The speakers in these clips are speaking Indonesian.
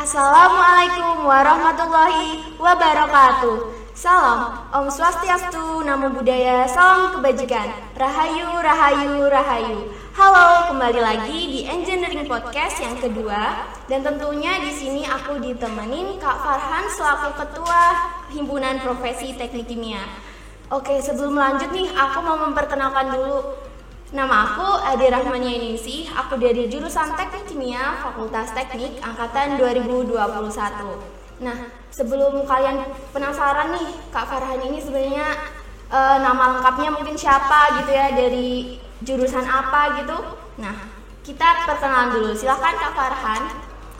Assalamualaikum warahmatullahi wabarakatuh. Salam Om Swastiastu, Namo Buddhaya, salam kebajikan. Rahayu, rahayu, rahayu. Halo, kembali lagi di Engineering Podcast yang kedua. Dan tentunya di sini aku ditemenin Kak Farhan selaku Ketua Himpunan Profesi Teknik Kimia. Oke, sebelum lanjut nih, aku mau memperkenalkan dulu. Nama aku Ade Rahmania Ningsih, aku dari jurusan Teknik Kimia Fakultas Teknik Angkatan 2021. Nah, sebelum kalian penasaran nih, Kak Farhan ini sebenarnya nama lengkapnya mungkin siapa gitu ya, dari jurusan apa gitu. Nah, kita perkenalan dulu, silahkan Kak Farhan.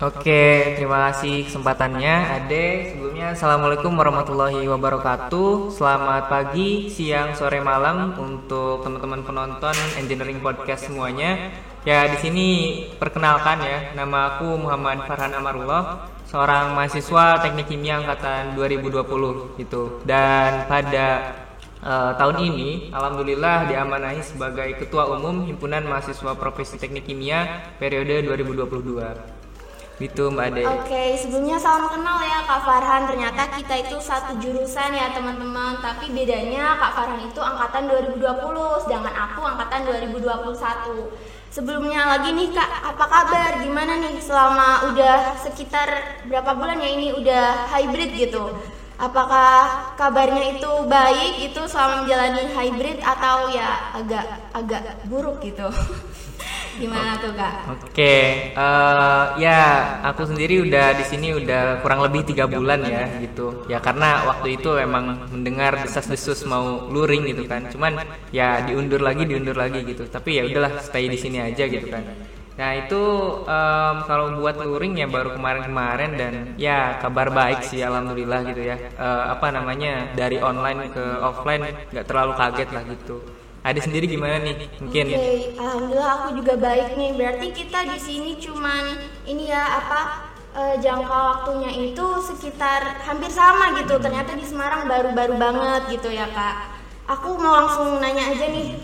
Oke, terima kasih kesempatannya Ade. Sebelumnya Assalamualaikum warahmatullahi wabarakatuh. Selamat pagi, siang, sore, malam untuk teman-teman penonton Engineering Podcast semuanya. Ya, di sini perkenalkan ya, nama aku Muhammad Farhan Amarullah, seorang mahasiswa Teknik Kimia angkatan 2020 gitu. Dan pada tahun ini alhamdulillah diamanahi sebagai Ketua Umum Himpunan Mahasiswa Profesi Teknik Kimia periode 2022. Gitu Mbak Ade. Oke, sebelumnya salam kenal ya Kak Farhan. Ternyata kita itu satu jurusan ya teman-teman. Tapi bedanya Kak Farhan itu angkatan 2020, sedangkan aku angkatan 2021. Sebelumnya lagi nih Kak, apa kabar? Gimana nih selama udah sekitar berapa bulan ya ini udah hybrid gitu? Apakah kabarnya itu baik itu selama menjalani hybrid atau ya agak buruk gitu? Gimana tuh Kak? Oke, ya aku sendiri udah di sini udah kurang lebih 3 bulan ya gitu. Ya karena waktu itu emang mendengar desas-desus mau luring gitu kan. Cuman ya diundur lagi gitu. Tapi ya udahlah stay di sini aja gitu kan. Nah itu kalau buat luring ya baru kemarin dan ya kabar baik sih alhamdulillah gitu ya. Dari online ke offline nggak terlalu kaget lah gitu. Ada sendiri gimana nih? Mungkin. Oke, alhamdulillah aku juga baik nih. Berarti kita di sini cuman ini ya jangka waktunya itu sekitar hampir sama gitu. Ternyata di Semarang baru-baru banget gitu ya Kak. Aku mau langsung nanya aja nih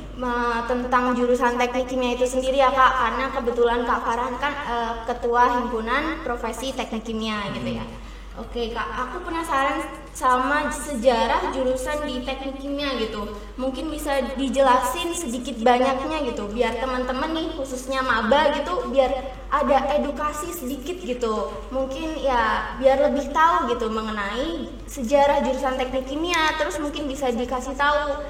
tentang jurusan Teknik Kimia itu sendiri ya Kak. Karena kebetulan Kak Farhan kan Ketua Himpunan Profesi Teknik Kimia gitu ya. Oke Kak, aku penasaran sama sejarah jurusan di Teknik Kimia gitu. Mungkin bisa dijelasin sedikit banyaknya gitu, biar teman-teman nih khususnya maba gitu, biar ada edukasi sedikit gitu. Mungkin ya biar lebih tahu gitu mengenai sejarah jurusan Teknik Kimia. Terus mungkin bisa dikasih tahu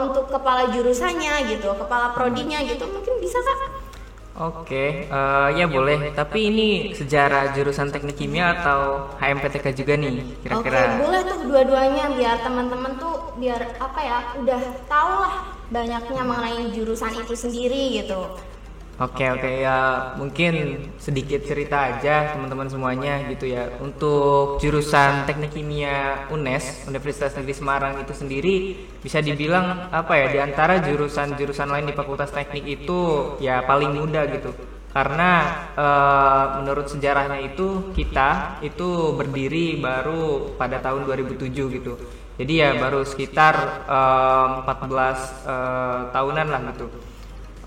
untuk kepala jurusannya gitu, kepala prodinya gitu. Mungkin bisa Kak? Oke, ya boleh. Tapi ini sejarah jurusan Teknik Kimia atau HMPTK juga nih, kira-kira? Oke, boleh tuh dua-duanya biar teman-teman tuh biar udah tahu lah banyaknya mengenai jurusan itu sendiri gitu. Oke, ya mungkin sedikit cerita aja teman-teman semuanya gitu ya. Untuk jurusan Teknik Kimia UNES, Universitas Negeri Semarang itu sendiri bisa dibilang di antara jurusan-jurusan lain di Fakultas Teknik itu ya paling muda gitu. Karena menurut sejarahnya itu kita itu berdiri baru pada tahun 2007 gitu. Jadi ya baru sekitar 14 tahunan lah gitu.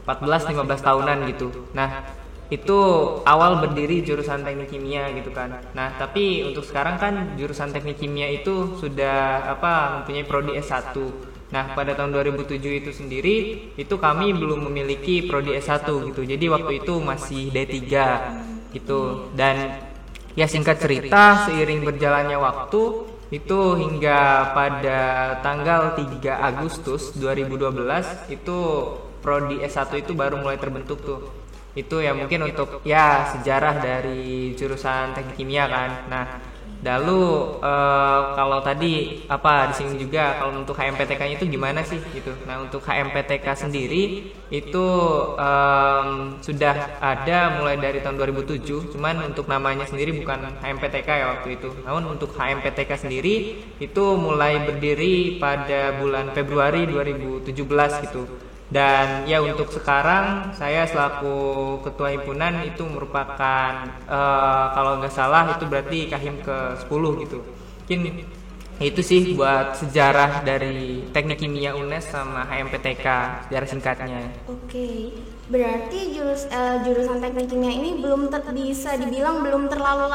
14-15 tahunan gitu. Nah, itu awal berdiri jurusan Teknik Kimia gitu kan. Nah, tapi untuk sekarang kan jurusan Teknik Kimia itu sudah mempunyai prodi S1. Nah, pada tahun 2007 itu sendiri itu kami belum memiliki prodi S1 gitu. Jadi waktu itu masih D3 gitu. Dan ya singkat cerita seiring berjalannya waktu itu hingga pada tanggal 3 Agustus 2012 itu prodi S1 itu baru mulai terbentuk tuh. Itu ya mungkin untuk ya sejarah dari jurusan Teknik Kimia kan. Nah, lalu kalau tadi di sini juga kalau untuk HMPTK-nya itu gimana sih gitu. Nah, untuk HMPTK sendiri itu sudah ada mulai dari tahun 2007, cuman untuk namanya sendiri bukan HMPTK ya waktu itu. Namun untuk HMPTK sendiri itu mulai berdiri pada bulan Februari 2017 gitu. Dan ya untuk sekarang saya selaku ketua himpunan itu merupakan kalau nggak salah itu berarti Kahim ke-10 gitu. Mungkin itu sih buat sejarah dari Teknik Kimia UNES sama HMPTK, sejarah singkatnya. Oke. Berarti jurusan teknik kimia ini bisa dibilang belum terlalu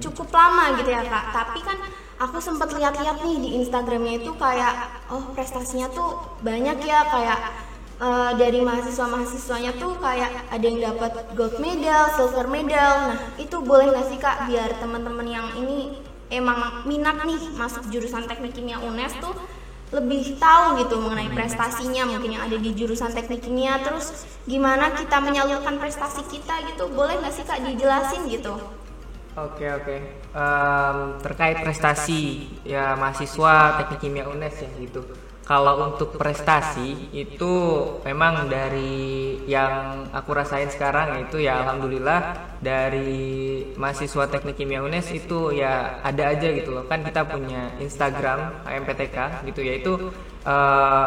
cukup lama gitu ya Kak. Tapi kan aku sempat lihat-lihat nih di Instagramnya itu kayak prestasinya tuh banyak ya, kayak dari mahasiswanya tuh kayak ada yang dapat gold medal, silver medal. Nah itu boleh nggak sih Kak, biar teman-teman yang ini emang minat nih masuk jurusan teknik kimia UNES tuh lebih tahu gitu mengenai prestasinya mungkin yang ada di jurusan teknik kimia, terus gimana kita menyalurkan prestasi kita gitu, boleh nggak sih Kak dijelasin gitu? Oke. Terkait prestasi ya mahasiswa teknik kimia UNES ya gitu. Kalau untuk prestasi itu memang dari yang aku rasain sekarang itu ya alhamdulillah dari mahasiswa teknik kimia UNES itu ya ada aja gitu loh. Kan kita punya Instagram HMPTK gitu ya, itu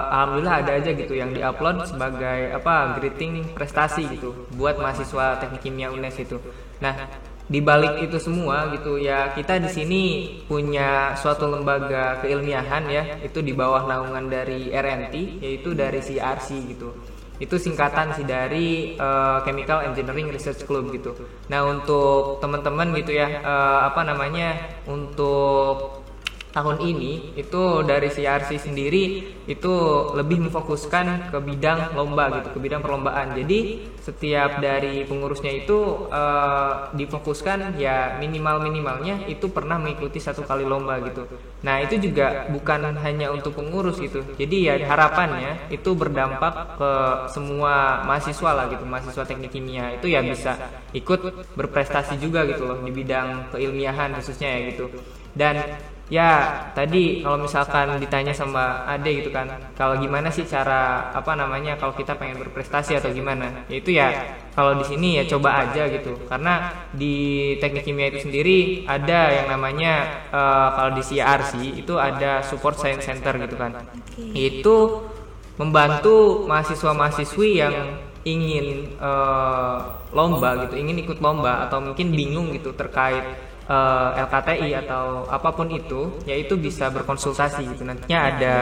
alhamdulillah ada aja gitu yang diupload sebagai greeting prestasi gitu buat mahasiswa teknik kimia UNES itu. Nah, di balik itu semua gitu ya, kita di sini punya suatu lembaga keilmiahan ya, itu di bawah naungan dari RNT, yaitu dari CRC gitu. Itu singkatan sih dari Chemical Engineering Research Club gitu. Nah, untuk teman-teman gitu ya, untuk tahun ini itu dari CRC sendiri itu lebih memfokuskan ke bidang lomba gitu, ke bidang perlombaan. Jadi setiap dari pengurusnya itu difokuskan ya minimalnya itu pernah mengikuti 1 kali lomba gitu. Nah itu juga bukan hanya untuk pengurus gitu. Jadi ya harapannya itu berdampak ke semua mahasiswa lah gitu, mahasiswa teknik kimia itu ya bisa ikut berprestasi juga gitu loh di bidang keilmiahan khususnya ya gitu. Dan ya tadi kalau misalkan ditanya sama Ade gitu kan, kalau gimana sih cara kalau kita pengen berprestasi atau gimana, yaitu ya kalau di sini ya coba aja gitu, karena di teknik kimia itu sendiri ada yang namanya kalau di CRC itu ada support science center gitu kan, itu membantu mahasiswa-mahasiswi yang ingin lomba gitu, ingin ikut lomba atau mungkin bingung gitu terkait LKTI atau apapun itu, yaitu bisa berkonsultasi gitu, nantinya ada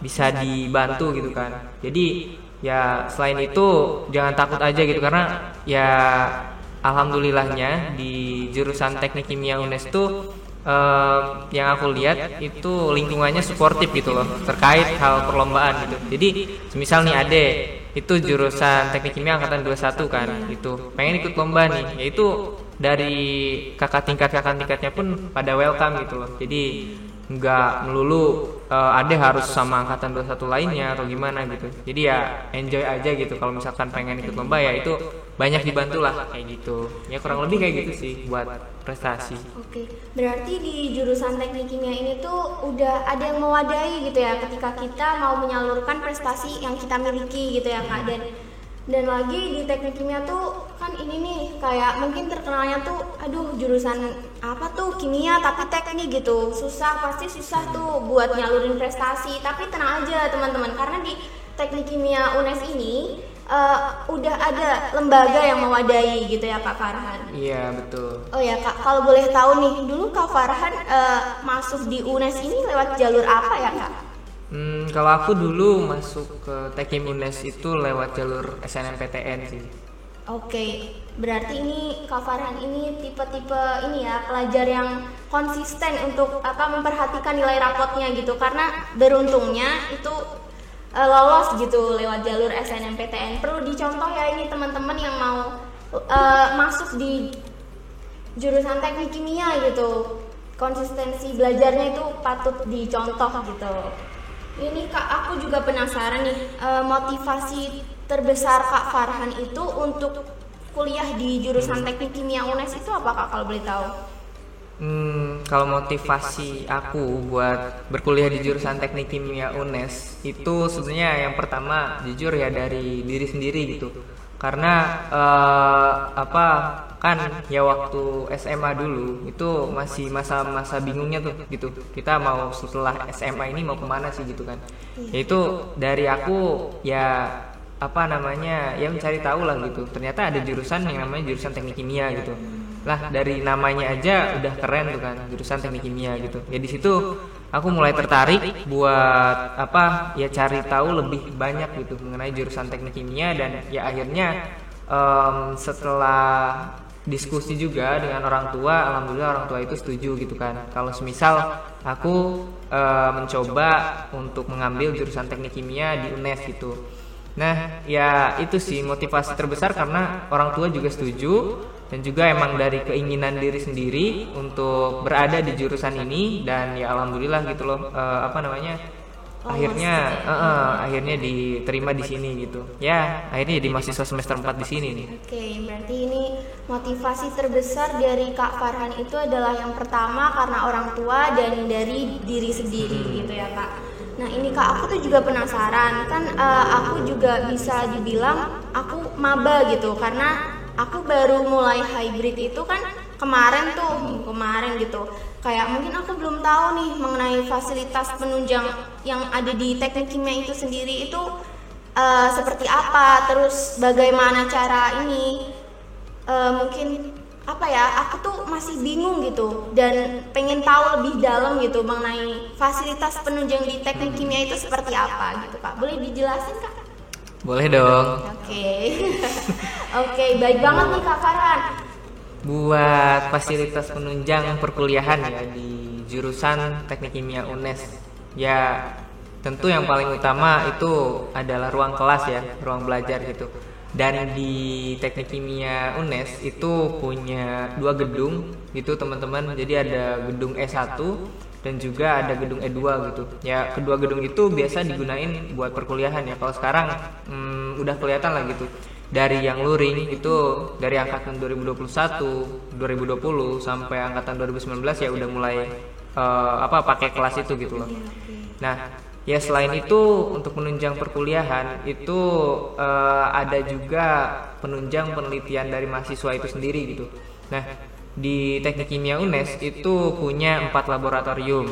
bisa dibantu gitu kan. Jadi ya selain itu jangan takut aja gitu, karena ya alhamdulillahnya di jurusan teknik kimia UNES tuh yang aku lihat itu lingkungannya suportif gitu loh terkait hal perlombaan gitu. Jadi semisal nih Ade itu jurusan teknik kimia angkatan 21 kan, itu pengen ikut lomba nih, yaitu dari kakak tingkatnya pun pada welcome gitu loh. Jadi nggak melulu Ade harus sama angkatan 21 lainnya atau gimana gitu. Jadi ya enjoy aja gitu, kalau misalkan pengen ikut lomba ya itu banyak dibantu lah kayak gitu. Ya kurang lebih kayak gitu sih buat prestasi. Oke, berarti di jurusan teknik kimia ini tuh udah ada yang mewadahi gitu ya ketika kita mau menyalurkan prestasi yang kita miliki gitu ya Kak. Dan lagi di teknik kimia tuh kan ini nih kayak mungkin terkenalnya tuh aduh jurusan apa tuh kimia tapi teknik gitu, pasti susah tuh buat nyalurin prestasi. Tapi tenang aja teman-teman, karena di teknik kimia UNES ini udah ada lembaga yang mewadahi gitu ya Kak Farhan. Iya betul. Oh ya Kak, kalau boleh tahu nih, dulu Kak Farhan masuk di UNES ini lewat jalur apa ya Kak? Kalau aku dulu masuk ke Tekim UNES itu lewat jalur SNMPTN sih. Oke, berarti ini Kak Farhan ini tipe-tipe ini ya pelajar yang konsisten untuk memperhatikan nilai rapotnya gitu, karena beruntungnya itu lolos gitu lewat jalur SNMPTN. Perlu dicontoh ya ini teman-teman yang mau masuk di jurusan teknik kimia gitu, konsistensi belajarnya itu patut dicontoh gitu. Ini Kak, aku juga penasaran nih, motivasi terbesar Kak Farhan itu untuk kuliah di jurusan teknik kimia UNES itu apa Kak, kalau boleh tahu? Kalau motivasi aku buat berkuliah di jurusan teknik kimia UNES itu sebenarnya yang pertama jujur ya dari diri sendiri gitu. Karena kan ya waktu SMA dulu itu masih masa-masa bingungnya tuh gitu, kita mau setelah SMA ini mau kemana sih gitu kan. Yaitu dari aku ya ya mencari tahu lah gitu, ternyata ada jurusan yang namanya jurusan teknik kimia gitu lah. Dari namanya aja udah keren tuh kan, jurusan teknik kimia gitu ya. Di situ aku mulai tertarik buat ya cari tahu lebih banyak gitu mengenai jurusan teknik kimia, dan ya akhirnya setelah diskusi juga dengan orang tua, alhamdulillah orang tua itu setuju gitu kan kalau semisal aku mencoba untuk mengambil jurusan teknik kimia di UNES gitu. Nah ya itu sih motivasi terbesar, karena orang tua juga setuju dan juga emang dari keinginan diri sendiri untuk berada di jurusan ini, dan ya alhamdulillah gitu loh akhirnya diterima di sini gitu. Ya, akhirnya jadi mahasiswa semester 4 di sini nih. Oke, berarti ini motivasi terbesar dari Kak Farhan itu adalah yang pertama karena orang tua dan dari diri sendiri gitu ya, Kak. Nah, ini Kak, aku tuh juga penasaran kan, aku juga bisa dibilang aku maba gitu karena aku baru mulai hybrid itu kan kemarin gitu. Kayak mungkin aku belum tahu nih mengenai fasilitas penunjang yang ada di teknik kimia itu sendiri itu seperti apa, terus bagaimana cara ini, mungkin aku tuh masih bingung gitu dan pengen tahu lebih dalam gitu mengenai fasilitas penunjang di teknik kimia itu seperti apa gitu, Kak. Boleh dijelasin, Kak? Boleh dong. Oke. Oke, baik banget nih Kak Farhan. Buat fasilitas penunjang perkuliahan ya di jurusan teknik kimia UNES, ya tentu yang paling utama itu adalah ruang kelas ya, ruang belajar gitu. Dan di teknik kimia UNES itu punya 2 gedung gitu teman-teman. Jadi ada gedung E1 dan juga ada gedung E2 gitu. Ya kedua gedung itu biasa digunain buat perkuliahan ya. Kalau sekarang udah kelihatan lah gitu. Dari yang luring itu dari angkatan 2021, 2020 sampai angkatan 2019 ya udah mulai pakai kelas itu gitu loh. Nah, ya selain itu untuk penunjang perkuliahan itu ada juga penunjang penelitian dari mahasiswa itu sendiri gitu. Nah, di teknik kimia UNES itu punya 4 laboratorium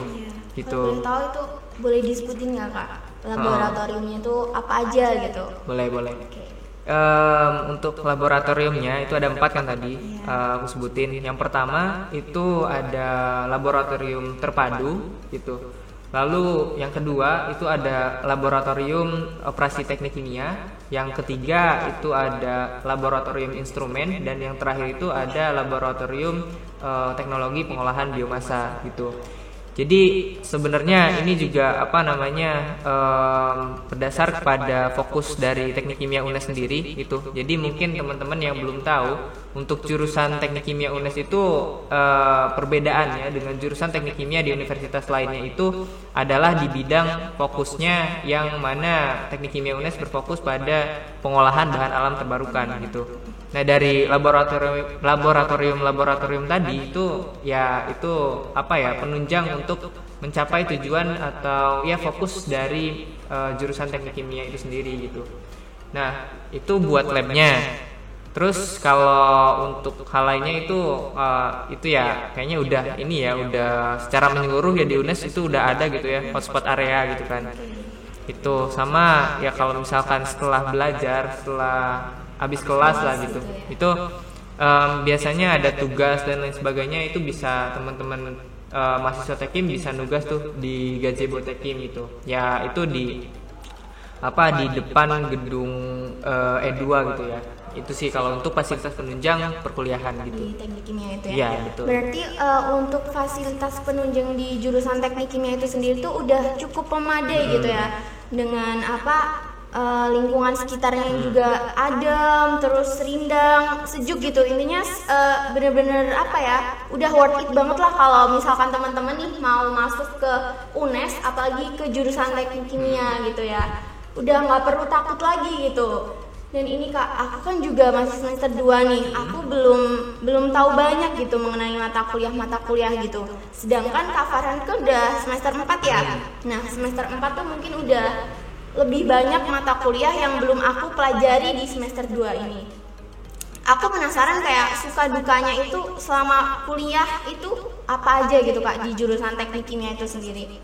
gitu. Kalau boleh tahu itu boleh disebutin nggak, Kak? Laboratoriumnya itu apa aja gitu? Boleh. Untuk laboratoriumnya itu ada 4 kan tadi aku sebutin. Yang pertama itu ada laboratorium terpadu gitu. Lalu yang kedua itu ada laboratorium operasi teknik kimia. Yang ketiga itu ada laboratorium instrumen, dan yang terakhir itu ada laboratorium teknologi pengolahan biomasa gitu. Jadi sebenarnya ini juga berdasar kepada fokus dari teknik kimia UNES sendiri gitu. Jadi mungkin teman-teman yang belum tahu, untuk jurusan teknik kimia UNES itu perbedaannya dengan jurusan teknik kimia di universitas lainnya itu adalah di bidang fokusnya, yang mana teknik kimia UNES berfokus pada pengolahan bahan alam terbarukan gitu. Nah dari laboratorium tadi itu penunjang untuk mencapai tujuan atau ya fokus dari jurusan teknik kimia itu sendiri gitu. Nah itu buat labnya. Terus kalau untuk hal lainnya itu ya kayaknya udah secara menyeluruh ya di UNES itu udah ada gitu ya, hotspot area gitu kan. Itu sama ya kalau misalkan setelah habis kelas lah gitu, itu biasanya ada tugas dan lain sebagainya, itu bisa teman-teman mahasiswa Tekim bisa nugas tuh di gazebo Tekim gitu ya, itu di depan gedung E2 gitu ya. Itu sih kalau untuk fasilitas penunjang perkuliahan gitu di teknik kimia itu ya. Iya betul. Berarti untuk fasilitas penunjang di jurusan teknik kimia itu sendiri tuh udah cukup memadai gitu ya, dengan lingkungan sekitarnya yang juga adem, terus rindang, sejuk gitu. Intinya bener-bener udah worth it banget lah kalau misalkan teman-teman nih mau masuk ke UNES, apalagi ke jurusan teknik kimia gitu ya. Udah nggak perlu takut lagi gitu. Dan ini Kak, aku kan juga masih semester 2 nih. Aku belum tahu banyak gitu mengenai mata kuliah gitu. Sedangkan Kak Farhan kan udah semester 4 ya. Nah, semester 4 tuh mungkin udah lebih banyak mata kuliah yang belum aku pelajari di semester 2 ini. Aku penasaran kayak suka dukanya itu selama kuliah itu apa aja gitu Kak di jurusan teknik kimia itu sendiri.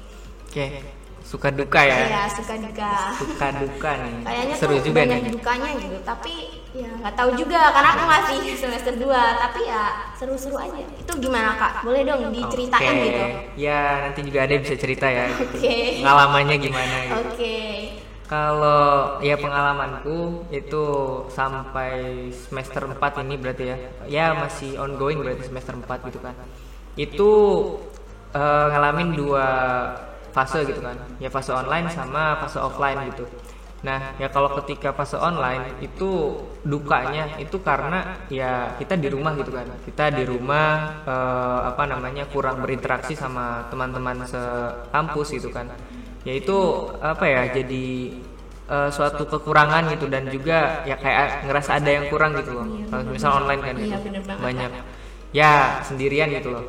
Oke. suka duka ya. Iya, suka duka. Suka duka nih. Kayaknya seru tuh juga banyak nih. dukanya gitu, tapi ya nggak tahu juga karena aku masih semester 2, tapi ya seru-seru aja. Itu gimana Kak? Boleh dong diceritain Oke. gitu. Ya nanti juga ada bisa cerita ya. Gitu. Oke. Pengalamannya gimana gitu. Oke. Kalau ya pengalamanku itu sampai semester 4 ini berarti ya. Ya masih ongoing berarti semester 4 gitu kan. Itu ngalamin 2 fase gitu kan. Ya fase online sama fase offline gitu. Nah, ya kalau ketika fase online itu dukanya itu karena ya kita di rumah gitu kan. Kita di rumah kurang berinteraksi sama teman-teman sekampus gitu kan. Yaitu jadi suatu kekurangan gitu, dan juga ya kayak ngerasa ada yang kurang gitu loh. Kalau misal online kan gitu. bener banget, Banyak ya sendirian gitu loh.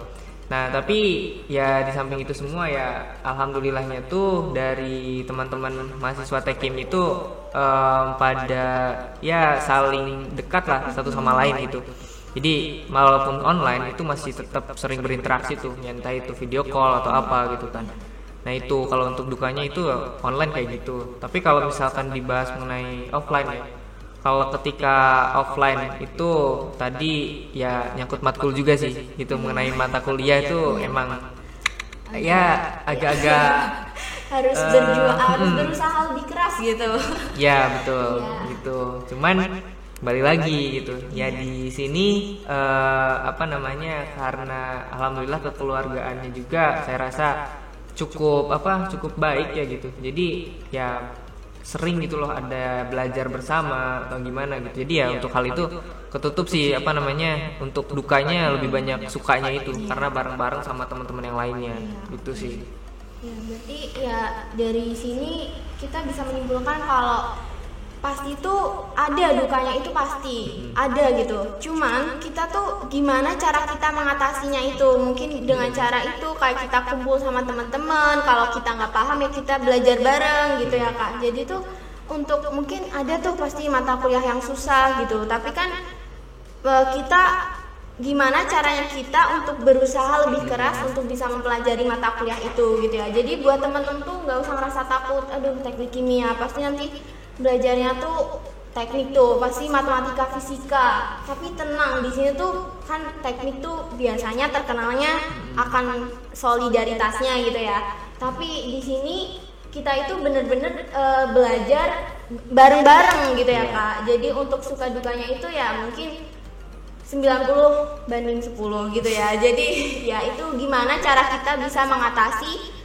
Nah tapi ya di samping itu semua ya alhamdulillahnya tuh dari teman-teman mahasiswa Tekim itu pada ya saling dekat lah satu sama lain gitu. Jadi walaupun online itu masih tetap sering berinteraksi tuh, entah itu video call atau apa gitu kan. Nah itu kalau untuk dukanya itu online kayak gitu. Tapi kalau misalkan dibahas mengenai offline ya, kalau ketika offline itu tadi ya nyangkut matkul juga sih, itu mengenai mata kuliah itu emang ya agak-agak harus berjuang, harus berusaha lebih keras gitu. ya betul gitu. Cuman balik lagi gitu ya di sini karena alhamdulillah kekeluargaannya juga saya rasa cukup baik ya gitu. Jadi ya sering gitu loh ada belajar bersama atau gimana gitu. Jadi ya untuk hal itu ketutup sih untuk dukanya lebih banyak sukanya itu karena bareng-bareng sama teman-teman yang lainnya gitu sih. Ya berarti ya dari sini kita bisa menyimpulkan kalau pasti tuh ada dukanya, itu pasti ada gitu. Cuman kita tuh gimana cara kita mengatasinya itu, mungkin dengan cara itu kayak kita kumpul sama teman-teman. Kalau kita nggak paham ya kita belajar bareng gitu ya Kak. Jadi tuh untuk mungkin ada tuh pasti mata kuliah yang susah gitu, tapi kan kita gimana caranya kita untuk berusaha lebih keras untuk bisa mempelajari mata kuliah itu gitu ya. Jadi buat teman-teman tuh nggak usah ngerasa takut, aduh teknik kimia pasti nanti belajarnya tuh teknik tuh pasti matematika fisika, tapi tenang, di sini tuh kan teknik tuh biasanya terkenalnya akan solidaritasnya gitu ya, tapi di sini kita itu bener-bener belajar bareng-bareng gitu ya Kak. Jadi untuk suka dukanya itu ya mungkin 90 banding 10 gitu ya. Jadi ya itu gimana cara kita bisa mengatasi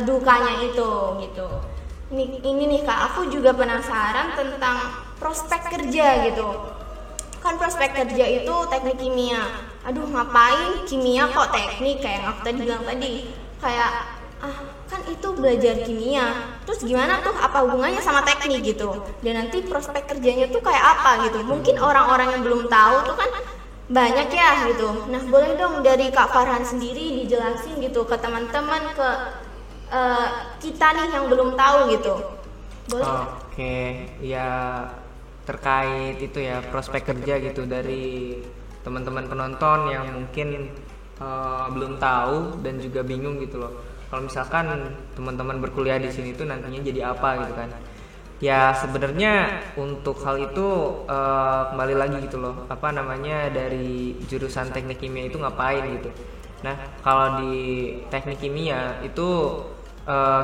dukanya itu gitu. Ini nih Kak, aku juga penasaran tentang prospek kerja gitu. Kan prospek kerja itu teknik kimia. Aduh ngapain kimia kok teknik, kayak yang aku tadi bilang tadi. Kayak kan itu belajar kimia. Terus gimana tuh, apa hubungannya sama teknik gitu. Dan nanti prospek kerjanya tuh kayak apa gitu. Mungkin orang-orang yang belum tahu tuh kan banyak ya gitu. Nah boleh dong dari Kak Farhan sendiri dijelasin gitu ke teman-teman, ke kita nih yang belum tahu gitu. Boleh? Oke, ya terkait itu ya prospek kerja gitu dari teman-teman penonton yang mungkin belum tahu dan juga bingung gitu loh. Kalau misalkan teman-teman berkuliah di sini tuh nantinya jadi apa gitu kan? Ya sebenarnya untuk hal itu kembali lagi gitu loh. Dari jurusan teknik kimia itu ngapain gitu? Nah kalau di teknik kimia itu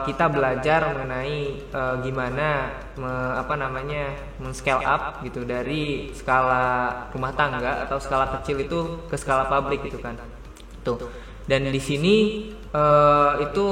kita belajar mengenai gimana men-scale up gitu dari skala rumah tangga atau skala kecil itu ke skala pabrik gitu kan. Tuh. Dan di sini itu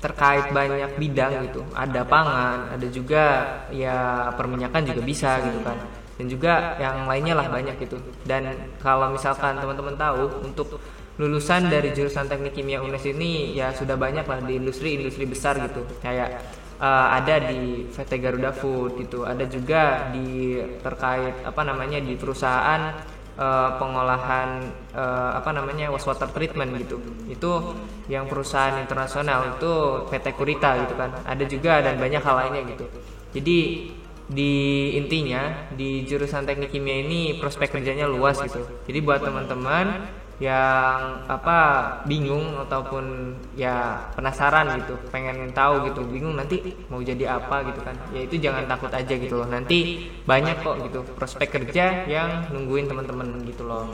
terkait banyak bidang gitu. Ada pangan, ada juga ya perminyakan juga bisa gitu kan. Dan juga yang lainnya lah banyak gitu. Dan kalau misalkan teman-teman tahu, untuk lulusan dari jurusan teknik kimia UNES ini ya sudah banyak lah di industri-industri besar gitu. Kayak ada di PT Garuda Food gitu, ada juga di terkait di perusahaan pengolahan wastewater treatment gitu. Itu yang perusahaan internasional itu PT Kurita gitu kan. Ada juga dan banyak hal lainnya gitu. Jadi di intinya di jurusan teknik kimia ini prospek kerjanya luas gitu. Jadi buat teman-teman yang bingung ataupun ya penasaran gitu, pengen tahu gitu, bingung nanti mau jadi apa gitu kan, ya itu jangan takut aja gitu loh, nanti banyak kok gitu prospek kerja yang nungguin teman-teman gitu loh.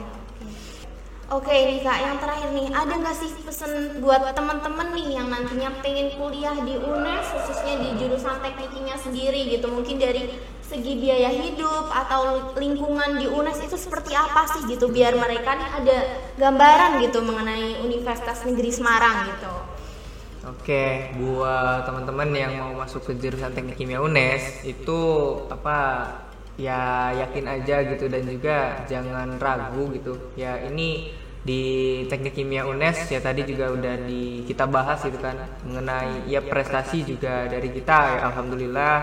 Oke nih Kak, yang terakhir nih, ada nggak sih pesan buat teman-teman nih yang nantinya pengen kuliah di UNES, khususnya di jurusan teknik kimia sendiri gitu, mungkin dari segi biaya hidup atau lingkungan di UNES itu seperti apa sih gitu, biar mereka nih ada gambaran gitu mengenai Universitas Negeri Semarang gitu. Oke, buat teman-teman yang mau masuk ke jurusan teknik kimia UNES itu ya yakin aja gitu, dan juga jangan ragu gitu ya. Ini di teknik kimia UNES ya tadi juga udah kita bahas gitu kan, mengenai ya prestasi juga dari kita ya, alhamdulillah,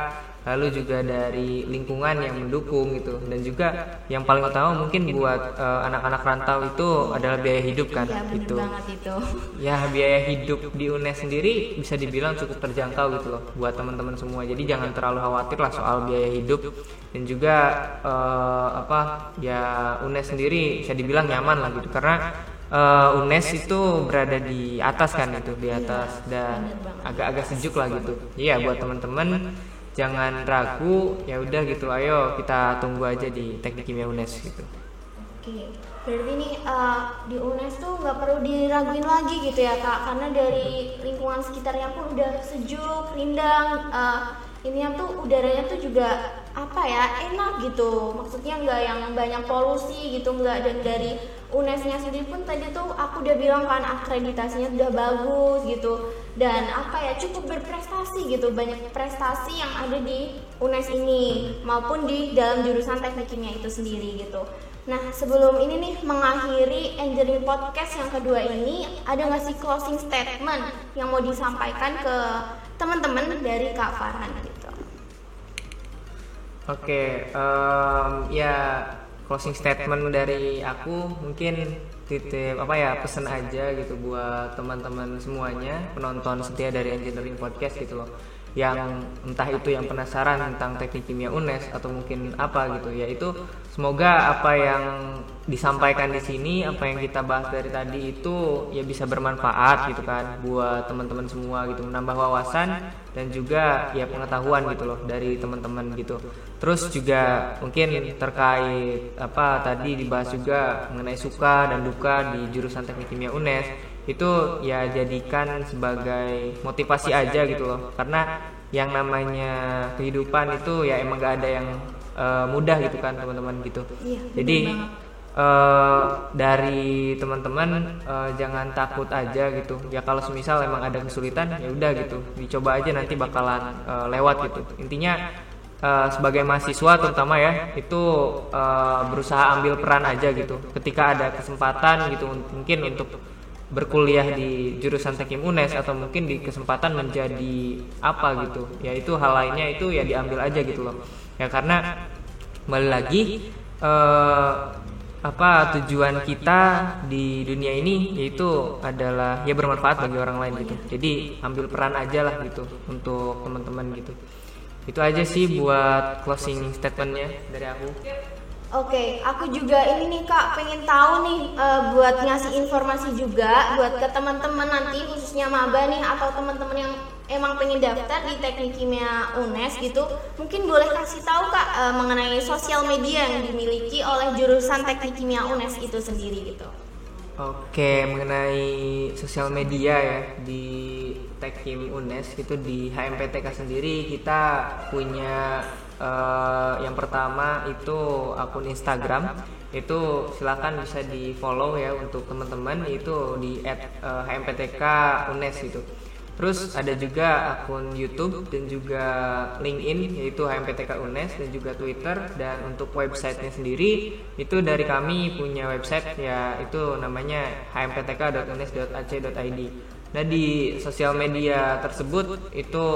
lalu juga dari lingkungan yang mendukung gitu, dan juga yang paling utama mungkin buat anak-anak rantau itu adalah biaya hidup kan. Iya, gitu itu ya, biaya hidup di UNES sendiri bisa dibilang cukup terjangkau gitu loh buat teman-teman semua, jadi jangan terlalu khawatir lah soal biaya hidup. Dan juga ya UNES sendiri bisa dibilang nyaman lah gitu, karena UNES itu berada di atas kan, itu di atas dan agak-agak sejuk lah gitu. Iya, buat teman-teman jangan ragu, ya udah gitu, ayo kita tunggu aja di teknik kimia UNES gitu. Oke, berarti nih di UNES tuh nggak perlu diraguin lagi gitu ya Kak, karena dari lingkungan sekitarnya pun udah sejuk, rindang, ininya tuh udaranya tuh juga enak gitu, maksudnya nggak yang banyak polusi gitu, nggak. Dan dari UNES-nya sendiri pun tadi tuh aku udah bilang kan, akreditasinya udah bagus gitu, dan cukup berprestasi gitu, banyak prestasi yang ada di UNES ini maupun di dalam jurusan teknik kimia itu sendiri gitu. Nah, sebelum ini nih mengakhiri Engineering Podcast yang kedua ini, ada nggak sih closing statement yang mau disampaikan ke teman-teman dari Kak Farhan gitu? Oke, ya closing statement dari aku mungkin pesan aja gitu buat teman-teman semuanya, penonton setia dari Engineering Podcast gitu loh, yang entah itu yang penasaran tentang teknik kimia UNES atau mungkin gitu, yaitu semoga apa yang disampaikan di sini, apa yang kita bahas dari tadi itu ya bisa bermanfaat gitu kan buat teman-teman semua gitu, menambah wawasan dan juga ya pengetahuan gitu loh dari teman-teman gitu. Terus juga mungkin terkait tadi dibahas juga mengenai suka dan duka di jurusan teknik kimia UNES, itu ya jadikan sebagai motivasi aja gitu loh, karena yang namanya kehidupan itu ya emang gak ada yang mudah gitu kan teman-teman gitu. Jadi dari teman-teman jangan takut aja gitu ya, kalau semisal emang ada kesulitan ya udah gitu, dicoba aja, nanti bakalan lewat gitu. Intinya sebagai mahasiswa terutama ya, itu berusaha ambil peran aja gitu ketika ada kesempatan gitu, mungkin untuk berkuliah di jurusan teknik UNES atau mungkin di kesempatan menjadi gitu ya, itu hal lainnya itu ya diambil aja gitu loh ya, karena kembali lagi tujuan kita di dunia ini yaitu adalah ya bermanfaat bagi orang lain gitu. Jadi ambil peran aja lah gitu untuk teman-teman gitu. Itu aja sih buat closing statementnya dari aku. Oke, aku juga ini nih Kak, pengen tahu nih buat ngasih informasi juga buat ke teman-teman nanti, khususnya maba nih atau teman-teman yang emang pengen daftar di teknik kimia UNES gitu, mungkin boleh kasih tahu Kak mengenai sosial media yang dimiliki oleh jurusan teknik kimia UNES itu sendiri gitu. Oke, mengenai sosial media ya di Tekkim UNES itu di HMPTK sendiri kita punya yang pertama itu akun Instagram, itu silakan bisa di follow ya untuk teman-teman, itu di @HMPTK UNES itu. Terus ada juga akun YouTube dan juga LinkedIn yaitu HMPTK UNES, dan juga Twitter. Dan untuk websitenya sendiri itu dari kami punya website ya, itu namanya hmptk.unes.ac.id. Nah, di sosial media tersebut itu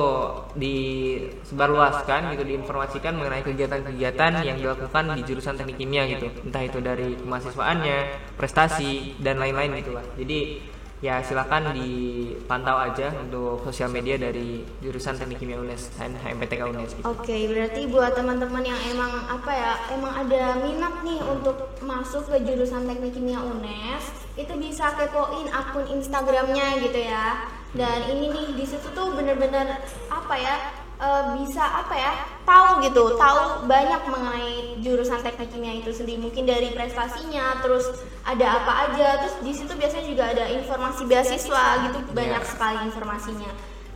disebarluaskan gitu, diinformasikan mengenai kegiatan-kegiatan yang dilakukan di jurusan teknik kimia gitu, entah itu dari kemahasiswaannya, prestasi dan lain-lain gitu lah. Jadi Ya silakan dipantau aja untuk sosial media dari jurusan Teknik Kimia UNES dan HMPTK UNES gitu. Oke, berarti buat teman-teman yang emang emang ada minat nih untuk masuk ke jurusan Teknik Kimia UNES, itu bisa kepoin akun Instagramnya gitu ya. Dan ini nih di situ tuh bener-bener bisa tahu banyak mengenai jurusan teknik kimia itu sendiri, mungkin dari prestasinya, terus ada apa aja, terus di situ biasanya juga ada informasi beasiswa gitu, banyak sekali informasinya.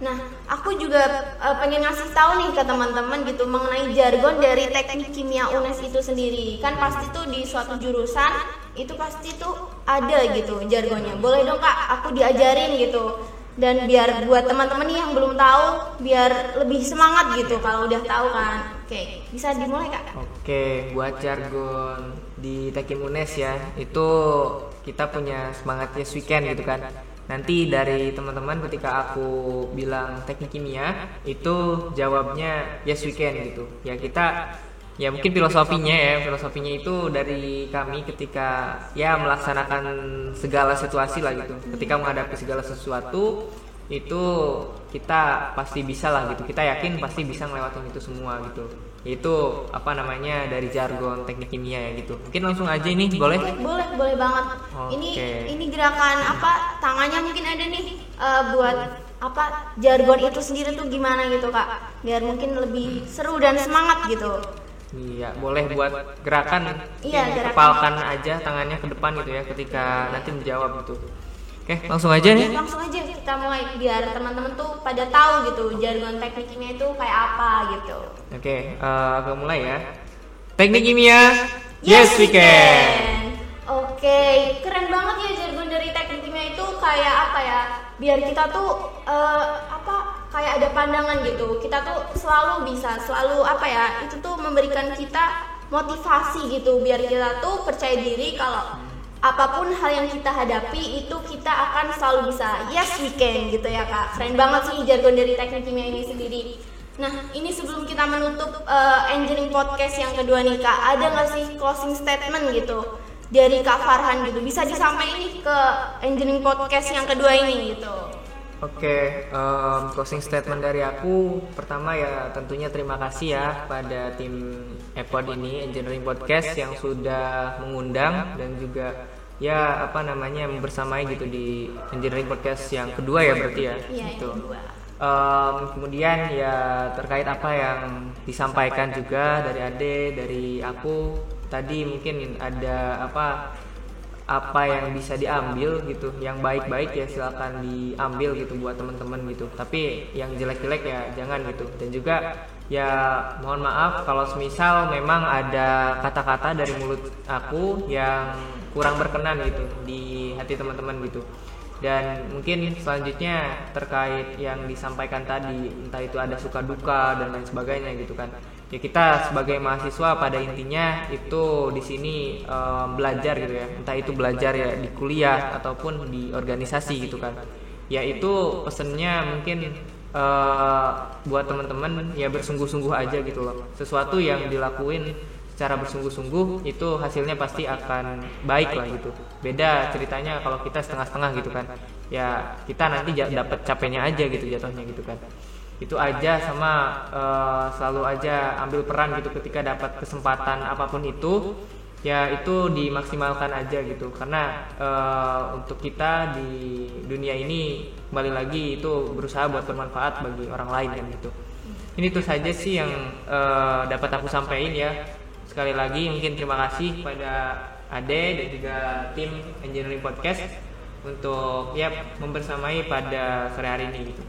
Nah, aku juga pengen ngasih tahu nih ke teman-teman gitu mengenai jargon dari teknik kimia UNES itu sendiri. Kan pasti tuh di suatu jurusan itu pasti tuh ada gitu jargonnya. Boleh dong Kak, aku diajarin gitu. Dan biar buat teman-teman nih yang belum tahu, biar lebih semangat gitu kalau udah tahu kan. Oke, bisa dimulai Kak? Oke, buat jargon di Teknik UNES ya, itu kita punya semangat yes weekend gitu kan. Nanti dari teman-teman ketika aku bilang teknik kimia, itu jawabnya yes weekend gitu. Ya kita mungkin filosofinya itu dari kami ketika melaksanakan segala situasi lah gitu. Ketika menghadapi segala sesuatu itu kita pasti bisa lah gitu. Kita yakin pasti bisa ngelewatin itu semua gitu. Itu dari jargon teknik kimia ya gitu. Mungkin langsung aja ini boleh? Boleh banget. Okay. Ini gerakan tangannya mungkin ada nih buat jargon itu sendiri tuh gimana gitu Kak. Biar mungkin lebih seru dan semangat gitu. Iya, boleh buat gerakan. Gerakan. Kepalkan aja tangannya ke depan gitu ya ketika nanti menjawab gitu. Oke, langsung aja nih. Langsung aja kita mulai biar teman-teman tuh pada tahu gitu jargon teknik kimia itu kayak apa gitu. Oke, aku mulai ya. Teknik kimia, yes we can. Oke, keren banget ya jargon dari teknik kimia itu kayak biar kita tuh kayak ada pandangan gitu. Kita tuh selalu itu tuh memberikan kita motivasi gitu biar kita tuh percaya diri kalau apapun hal yang kita hadapi itu kita akan selalu bisa yes we can gitu ya Kak. Keren banget sih jargon dari teknik kimia ini sendiri. Nah, ini sebelum kita menutup engineering podcast yang kedua nih Kak, ada nggak sih closing statement gitu dari Kak Farhan gitu, bisa disampaikan nih ke engineering podcast yang kedua ini gitu? Oke, closing statement dari aku pertama ya tentunya terima kasih ya pada tim Epod ini Engineering Podcast yang sudah mengundang dan juga membersamai gitu di Engineering Podcast yang kedua ya berarti ya. Iya, gitu. Kemudian Kemudian ya terkait apa yang disampaikan juga dari Ade, dari aku tadi mungkin ada apa yang bisa diambil gitu, yang baik-baik ya silakan diambil gitu buat teman-teman gitu, tapi yang jelek-jelek ya jangan gitu. Dan juga ya mohon maaf kalau semisal memang ada kata-kata dari mulut aku yang kurang berkenan gitu di hati teman-teman gitu. Dan mungkin selanjutnya terkait yang disampaikan tadi, entah itu ada suka duka dan lain sebagainya gitu kan. Ya kita sebagai mahasiswa pada intinya itu di sini belajar gitu ya, entah itu belajar ya di kuliah ataupun di organisasi gitu kan. Ya itu pesennya mungkin buat teman-teman ya bersungguh-sungguh aja gitu loh. Sesuatu yang dilakuin secara bersungguh-sungguh itu hasilnya pasti akan baik lah gitu. Beda ceritanya kalau kita setengah-setengah gitu kan. Ya kita nanti dapat capeknya aja gitu jatuhnya gitu kan. Itu aja sama selalu aja ambil peran gitu ketika dapat kesempatan apapun itu, ya itu dimaksimalkan aja gitu. Karena untuk kita di dunia ini kembali lagi itu berusaha buat bermanfaat bagi orang lain kan gitu. Ini tuh saja sih yang dapat aku sampaikan ya. Sekali lagi mungkin terima kasih pada Ade dan juga tim Engineering Podcast untuk membersamai pada sore hari ini gitu.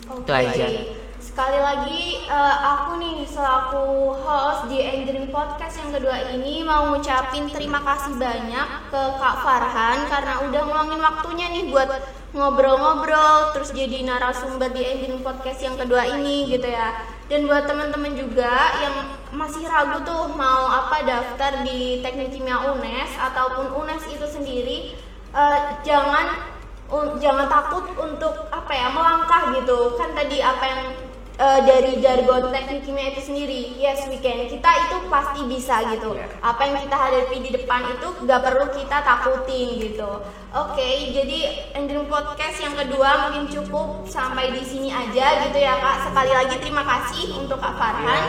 Itu aja. Sekali lagi aku nih selaku host di Engineering Podcast yang kedua ini mau ngucapin terima kasih banyak ke Kak Farhan karena udah ngeluangin waktunya nih buat ngobrol-ngobrol terus jadi narasumber di Engineering Podcast yang kedua ini gitu ya. Dan buat teman-teman juga yang masih ragu tuh mau daftar di Teknik Kimia UNES ataupun UNES itu sendiri, jangan takut untuk melangkah gitu. Kan tadi apa yang dari jargon teknik kimia itu sendiri. Yes, we can. Kita itu pasti bisa gitu. Apa yang kita hadapi di depan itu gak perlu kita takutin gitu. Oke, jadi Engineering Podcast yang kedua mungkin cukup sampai di sini aja gitu ya Kak. Sekali lagi terima kasih untuk Kak Farhan.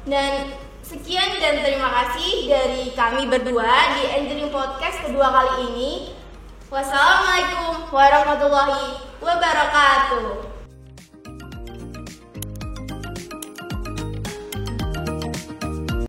Dan sekian dan terima kasih dari kami berdua di Engineering Podcast kedua kali ini. Wassalamualaikum warahmatullahi wabarakatuh.